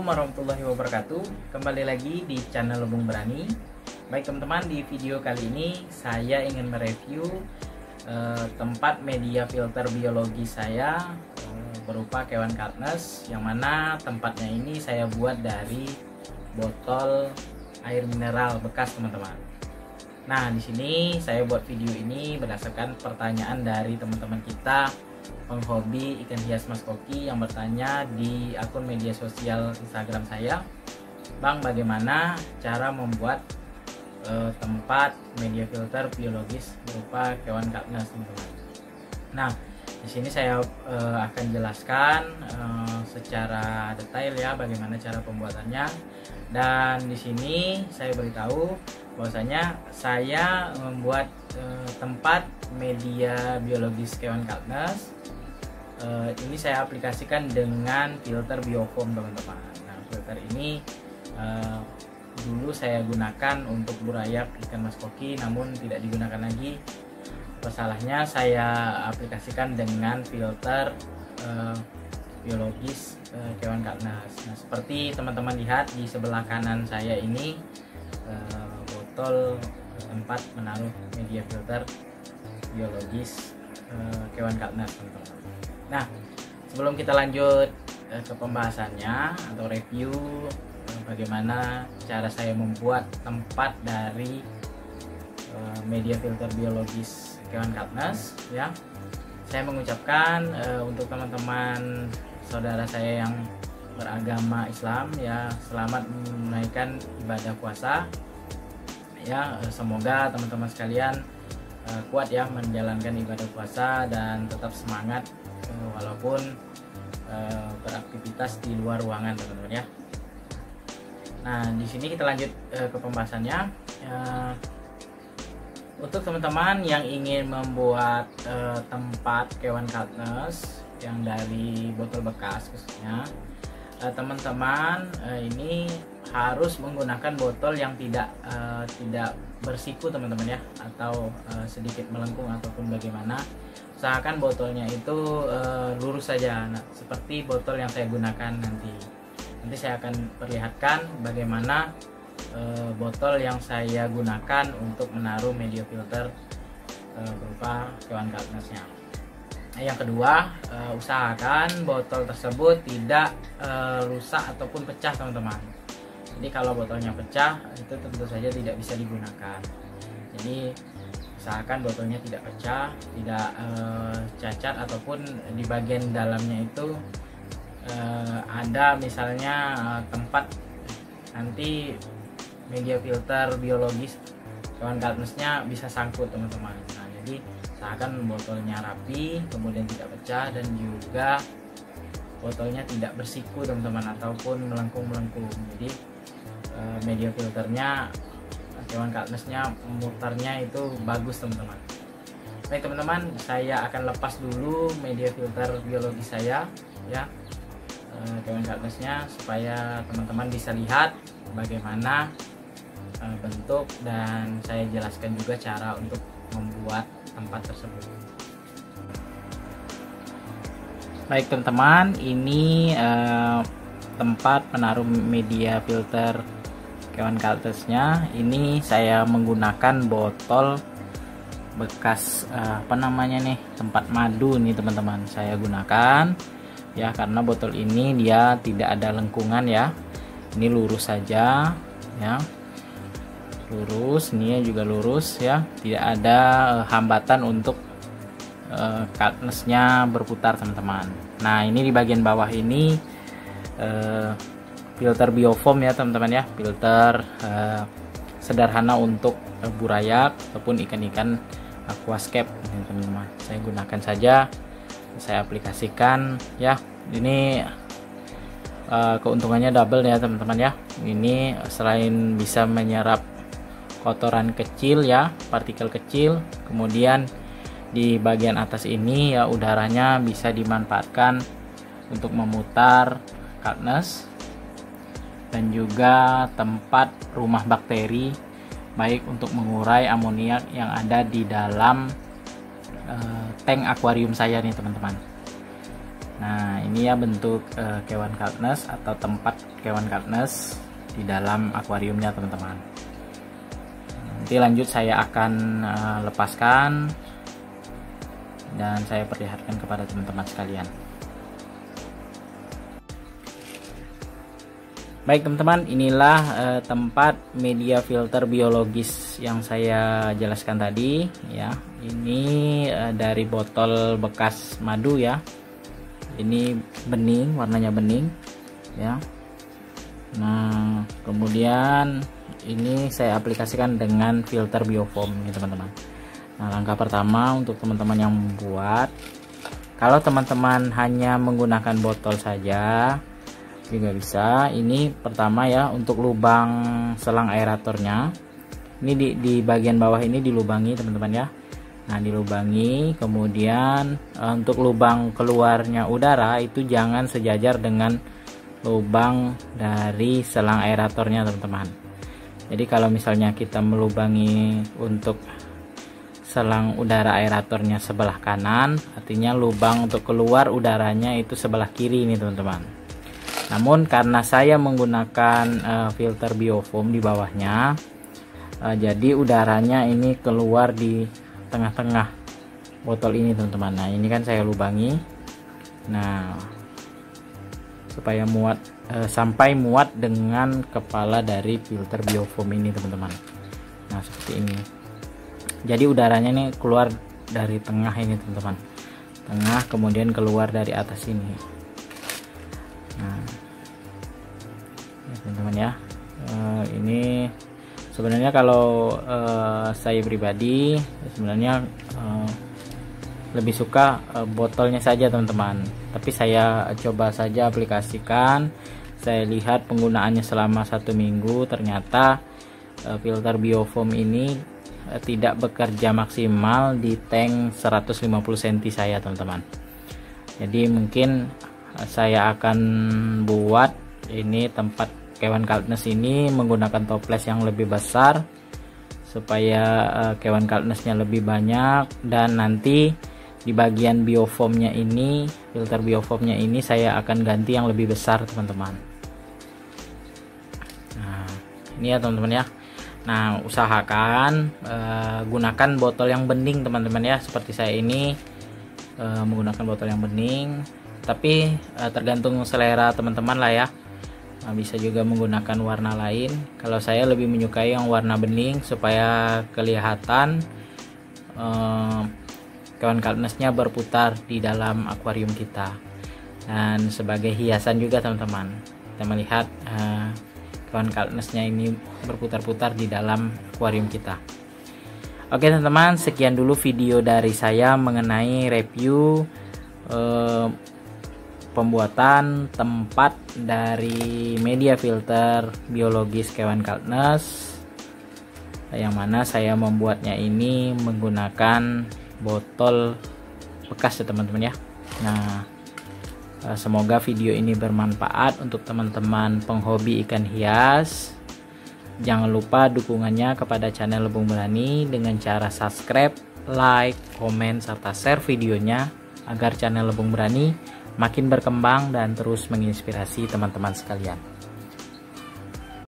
Assalamualaikum warahmatullahi wabarakatuh. Kembali lagi di channel Lubung Berani. Baik teman-teman, di video kali ini saya ingin mereview tempat media filter biologi saya berupa Kewan Katnes, yang mana tempatnya ini saya buat dari botol air mineral bekas teman-teman. Nah, di sini saya buat video ini berdasarkan pertanyaan dari teman-teman kita penghobi ikan hias Mas Koki yang bertanya di akun media sosial Instagram saya, "Bang, bagaimana cara membuat tempat media filter biologis berupa Kewan Katnes, teman-teman?" Nah, di sini saya akan jelaskan secara detail ya bagaimana cara pembuatannya, dan di sini saya beritahu bahwasanya saya membuat tempat media biologis Kewan Katnes ini saya aplikasikan dengan filter biofoam, teman-teman. Nah, filter ini dulu saya gunakan untuk burayak ikan Mas Koki, namun tidak digunakan lagi. Masalahnya saya aplikasikan dengan filter biologis Kewan Katnes. Nah, seperti teman-teman lihat di sebelah kanan saya ini botol tempat menaruh media filter biologis Kewan Katnes, teman-teman. Nah, sebelum kita lanjut ke pembahasannya atau review bagaimana cara saya membuat tempat dari media filter biologis Kewan Katnes ya, saya mengucapkan untuk teman-teman saudara saya yang beragama Islam ya, selamat menunaikan ibadah puasa ya. Semoga teman-teman sekalian kuat ya menjalankan ibadah puasa dan tetap semangat walaupun beraktivitas di luar ruangan, teman-teman ya. Nah, di sini kita lanjut ke pembahasannya. Untuk teman-teman yang ingin membuat tempat Kewan Katnes yang dari botol bekas khususnya, teman-teman ini harus menggunakan botol yang tidak bersiku, teman-teman ya, atau sedikit melengkung ataupun bagaimana. Usahakan botolnya itu lurus saja. Nah, seperti botol yang saya gunakan nanti saya akan perlihatkan bagaimana botol yang saya gunakan untuk menaruh media filter berupa Kewan Katnesnya. Nah, yang kedua, usahakan botol tersebut tidak rusak ataupun pecah, teman-teman. Jadi kalau botolnya pecah itu tentu saja tidak bisa digunakan. Jadi usahakan botolnya tidak pecah, tidak cacat, ataupun di bagian dalamnya itu ada misalnya tempat nanti media filter biologis Kewan Katnesnya bisa sangkut, teman-teman. Nah, jadi usahakan botolnya rapi, kemudian tidak pecah, dan juga botolnya tidak bersiku, teman-teman, ataupun melengkung-melengkung. Jadi media filternya Kewan Katnesnya mutarnya itu bagus, teman-teman. Baik teman-teman, saya akan lepas dulu media filter biologi saya ya, Kewan Katnesnya, supaya teman-teman bisa lihat bagaimana bentuk, dan saya jelaskan juga cara untuk membuat tempat tersebut. Baik teman-teman, ini tempat menaruh media filter Kewan Katnesnya. Ini saya menggunakan botol bekas tempat madu nih, teman-teman. Saya gunakan ya karena botol ini dia tidak ada lengkungan ya. Ini lurus saja ya. Lurus, ini juga lurus ya. Tidak ada hambatan untuk Katnesnya berputar, teman-teman. Nah, ini di bagian bawah ini filter biofoam ya, teman-teman ya, filter sederhana untuk burayak ataupun ikan-ikan aquascape, teman-teman. Saya gunakan saja, saya aplikasikan ya. Ini keuntungannya double ya, teman-teman ya. Ini selain bisa menyerap kotoran kecil ya, partikel kecil, kemudian di bagian atas ini ya udaranya bisa dimanfaatkan untuk memutar Katnes, dan juga tempat rumah bakteri, baik untuk mengurai amoniak yang ada di dalam tank akuarium saya nih, teman-teman. Nah, ini ya bentuk kewan Kartens atau tempat kewan Kartens di dalam akuariumnya teman-teman. Nanti lanjut saya akan lepaskan dan saya perlihatkan kepada teman-teman sekalian. Baik teman-teman, inilah tempat media filter biologis yang saya jelaskan tadi ya. Ini dari botol bekas madu ya. Ini bening, warnanya bening ya. Nah, kemudian ini saya aplikasikan dengan filter biofoam ya teman-teman. Nah, langkah pertama untuk teman-teman yang membuat, kalau teman-teman hanya menggunakan botol saja juga bisa. Ini pertama ya, untuk lubang selang aeratornya ini di bagian bawah ini dilubangi teman-teman ya. Nah, dilubangi, kemudian untuk lubang keluarnya udara itu jangan sejajar dengan lubang dari selang aeratornya teman-teman. Jadi kalau misalnya kita melubangi untuk selang udara aeratornya sebelah kanan, artinya lubang untuk keluar udaranya itu sebelah kiri ini teman-teman. Namun karena saya menggunakan filter biofoam di bawahnya, jadi udaranya ini keluar di tengah-tengah botol ini teman-teman. Nah, ini kan saya lubangi. Nah, supaya muat sampai muat dengan kepala dari filter biofoam ini teman-teman. Nah, seperti ini. Jadi udaranya ini keluar dari tengah ini teman-teman. Tengah kemudian keluar dari atas ini. Nah, teman-teman ya, ini sebenarnya kalau saya pribadi sebenarnya lebih suka botolnya saja teman-teman, tapi saya coba saja aplikasikan, saya lihat penggunaannya selama 1 minggu, ternyata filter biofoam ini tidak bekerja maksimal di tank 150 cm saya teman-teman. Jadi mungkin saya akan buat ini tempat kewan Kartens ini menggunakan toples yang lebih besar supaya kewan Kartensnya lebih banyak, dan nanti di bagian biofoamnya ini, filter biofoamnya ini saya akan ganti yang lebih besar teman-teman. Nah, ini ya teman-teman ya. Nah, usahakan gunakan botol yang bening teman-teman ya, seperti saya ini menggunakan botol yang bening, tapi tergantung selera teman-teman lah ya. Nah, bisa juga menggunakan warna lain. Kalau saya lebih menyukai yang warna bening supaya kelihatan kewan Kartensnya berputar di dalam akuarium kita, dan sebagai hiasan juga teman-teman, kita melihat kewan Kartensnya ini berputar-putar di dalam akuarium kita. Oke teman-teman, sekian dulu video dari saya mengenai review pembuatan tempat dari media filter biologis kewan Kartens, yang mana saya membuatnya ini menggunakan botol bekas ya teman-teman ya. Nah, semoga video ini bermanfaat untuk teman-teman penghobi ikan hias. Jangan lupa dukungannya kepada channel Lebung Berani dengan cara subscribe, like, komen, serta share videonya agar channel Lebung Berani makin berkembang dan terus menginspirasi teman-teman sekalian.